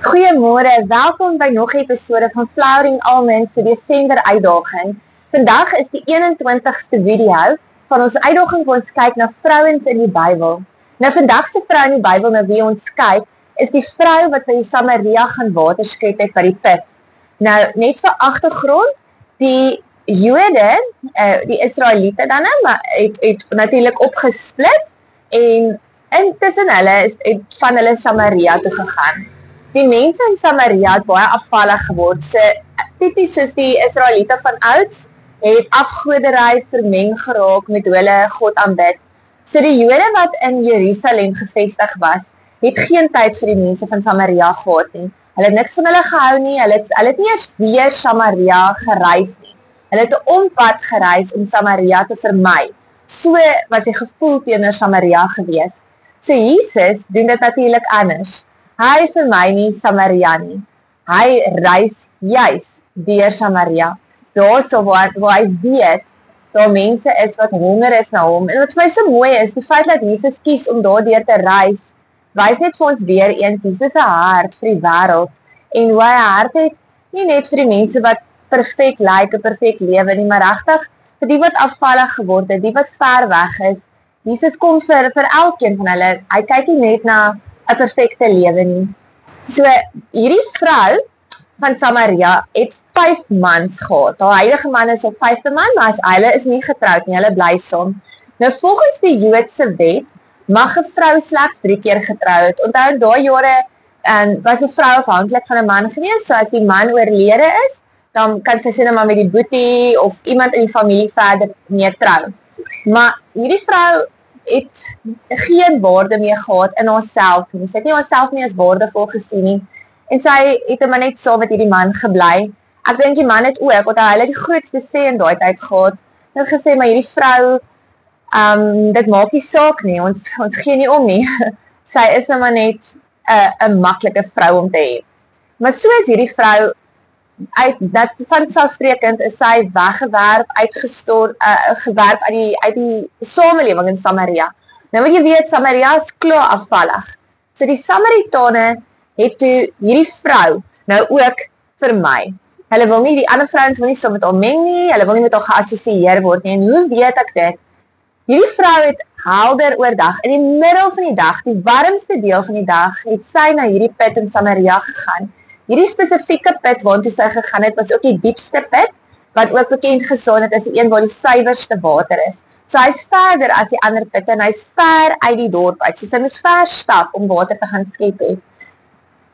Goeiemôre, welkom by nog 'n episode van Flowering Almonds se Desember uitdaging. Vandag is die 21ste video van ons uitdaging waar ons kyk na vrouens in die Bybel. Nou vandag se vrou in die Bybel na wie ons kyk, is die vrou wat by Samaria gaan water skep het by die put. Nou net vir agtergrond, die Jode, die Israeliete dan maar het natuurlik opgesplit en intussen hulle het van hulle Samaria toe gegaan. Die mense in Samaria het baie afvallig geword, so tipies soos die Israeliete van ouds, het afgoderry vermeng geraak met hoe hulle God aanbid. So die Jode wat in Jerusalem gevestig was, het geen tyd vir die mense van Samaria gehad nie. Hulle het niks van hulle gehou nie, hulle het nie eers weer Samaria gereis nie. Hulle het 'n ompad gereis om Samaria te vermy. So was die gevoel teenoor Samaria gewees. So Jesus doen dit natuurlik anders. Hy vermy nie Samaria nie. Hy reis juis deur Samaria. Daarso waar hy weet, daar mense is wat honger is na hom. En wat vir my so mooi is, die feit dat Jesus kies om daardeur te reis, wys net vir ons weer eens, Jesus se hart vir die wêreld. En hoe hy 'n hart het, nie net vir die mense wat perfek lyk, 'n perfek lewe nie, maar regtig vir die wat afvallig geword het, die wat ver weg is. Jesus kom vir elkeen van hulle. Hy kyk nie net na 'n perfekte lewe nie. So hierdie vrou van Samaria het 5 mans gehad. Haar huidige man is op 5de man, maar hulle is nie getroud nie, hulle bly saam. Nou volgens die Joodse wet mag 'n vrou slegs 3 keer getrou het. Onthou in daai jare was 'n vrou afhanklik van 'n man gewees, so as die man oorlede is, dan kan sy sê maar met die boetie of iemand in die familie verder mee trou. Maar hierdie vrou het geen waarde meer gehad in haarself nie. Sy het nie haarself nie as waardevol gesien nie. En sy het maar net saam met hierdie man gebly. Ek dink die man het ook, want hy het die grootste sê in daai tyd gehad. Hy het gesê, maar hierdie vrou, dit maak nie saak nie, ons gee nie om nie. Sy is nou maar net 'n maklike vrou om te hê. Maar so is hierdie vrou, dat vanselfsprekend is sy weggewerp, gewerp uit die samelewing in Samaria. Nou moet jy weet, Samaria is klaar afvallig. So die Samaritane het toe hierdie vrou nou ook vermy. Hulle wil nie, die ander vrouens wil nie so met haar meng nie, hulle wil nie met haar geassosieer word nie. En hoe weet ek dit? Hierdie vrou het helder oordag, in die middel van die dag, die warmste deel van die dag, het sy na hierdie put in Samaria gegaan. Hierdie spesifieke put waartoe sy gegaan het, was ook die diepste put, wat ook bekend gestaan het as die een waar die suiwerste water is. So hy is verder as die ander putte en hy is ver uit die dorp uit. So sy moes ver stap om water te gaan skep het.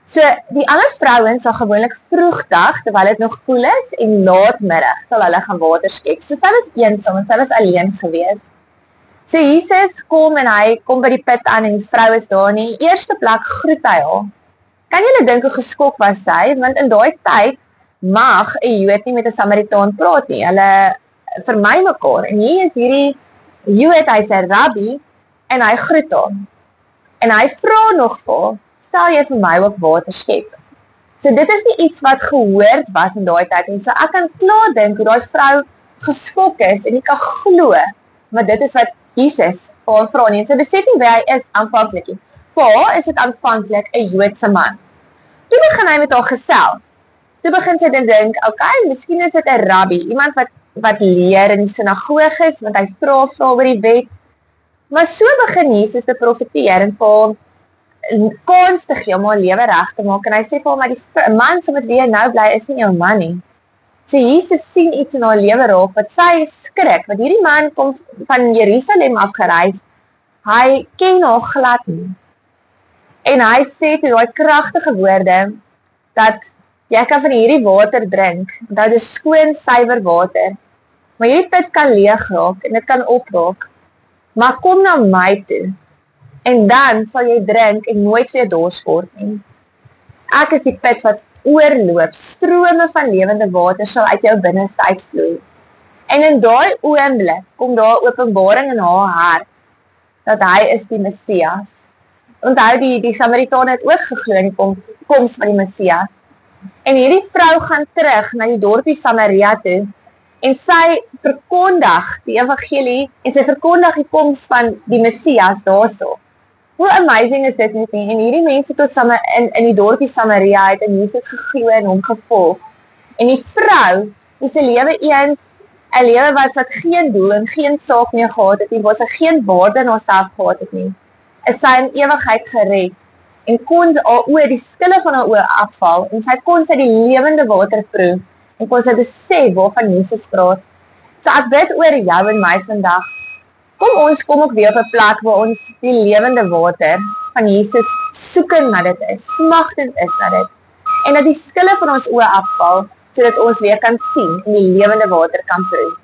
So die ander vrouens sal gewoonlik vroegdag, terwyl dit nog koel is, en laatmiddag sal hulle gaan water skep. So sy was eensaam en sy was alleen gewees. So Jesus kom en hy kom by die put aan en die vrou is daar nie. In die eerste plek groet hy haar. Kan julle dink hoe geskok was sy? Want in daai tyd mag 'n Jood nie met 'n Samaritaan praat nie. Hulle vermy mekaar. En hier is hierdie Jood, hy's 'n rabbi en hy groet haar. En hy vra nog vir haar, sal jy vir my ook water skep? So dit is nie iets wat gehoord was in daai tyd nie. So ek kan klaar dink hoe daai vrou geskok is en nie kan glo, maar dit is wat Jesus vir haar vra nie. En sy besef nie wie hy is aanvanklik nie. Vir haar is dit aanvanklik 'n Joodse man. Toe begin hy met haar gesels. Toe begin sy dan dink, okay, miskien is dit 'n rabbi, iemand wat leer in die sinagoges, want hy vra oor die wet. Maar so begin Jesus te profeteer en vir haar 'n kans te gee om haar lewe reg te maak. En hy sê vir haar, maar die man so met wie jy nou bly is nie jou man nie. So Jesus sien iets in haar lewe raak wat sy skrik, want hierdie man kom van Jerusalem afgereis. Hy ken haar glad nie. En hy sê toe daai kragtige woorde, dat jy kan van hierdie water drink, want dit is skoon, suiwer water, maar hierdie put kan leeg raak, en dit kan opraak, maar kom na my toe, en dan sal jy drink, en nooit weer dors word nie. Ek is die put wat oorloop, strome van lewende water sal uit jou binneste uitvloei. En in daai oomblik, kom daar openbaring in haar hart, dat hy is die Messias. Onthou die Samaritane het ook geglo in die koms van die Messias. En hierdie vrou gaan terug na die dorpie Samaria toe, en sy verkondig die evangelie, en sy verkondig die koms van die Messias daarso. Hoe amazing is dit net nie? En hierdie mense tot in die dorpie Samaria het in Jesus geglo en hom gevolg. En die vrou, die se lewe eens 'n lewe wat geen doel en geen saak meer gehad het nie, waar sy geen waarde in haarself gehad het nie, is sy in ewigheid gered en kon haar oë, die skille van haar oë afval en sy kon die lewende water proe en kon sy besef waarvan Jesus praat. So ek bid oor jou en my vandag. Kom ook weer op 'n plek waar ons die lewende water van Jesus soekend na dit is, smagtend is na dit. En dat die skille van ons oë afval, sodat ons weer kan sien en die lewende water kan proe.